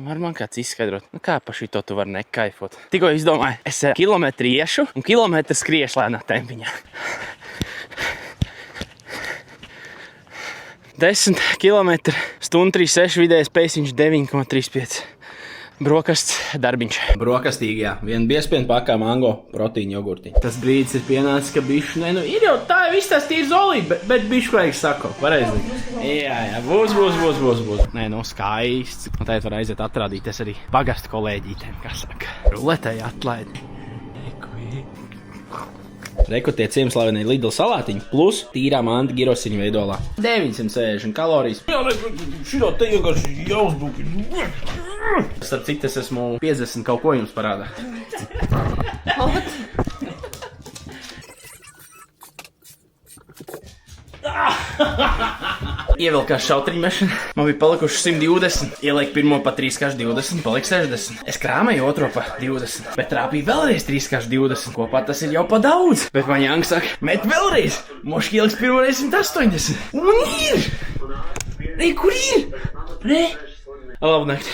Var man kāds izskaidrot, kā pa šito tu var nekaifot. Tikko izdomāju, es kilometru iešu un kilometru skriešu lēnā tempiņā. 10 km, stundu 36, vidējais pēciņš 9,35. Brokasts darbiņš. Brokastīgi, jā. Viena biespiena pakā mango protīna jogurtiņa. Tas brīdis ir pienācis, ka bišķi, ir jau tā, viss tas tīri zolīti, bet bišķi vajag sako, pareizi. Jā, būs. Nē, skaists. Un tagad var aiziet atrādīties arī pagastu kolēģītēm, kā saka. Ruletēji atlaidi. Reku tie ciemslavenie Lidl salātiņi plus tīrā manta girosiņa veidolā. 960 kalorijas. Jā, šitā te vienkārši jāuzbūki. Starp citu, es esmu 50 kaut ko jums parādā. Ievilkās šautriņmešana. Man bija palikuši 120. Ieliek pirmo pa 3x20, paliek 60. Es krāmēju otro pa 20. Bet trāpīju vēlreiz 3x20. Kopā tas ir jau pa daudz. Bet man Jāngs saka, met vēlreiz. Moški ieliks pirmoreiz 180. Un ir! Kur ir? Labnakt.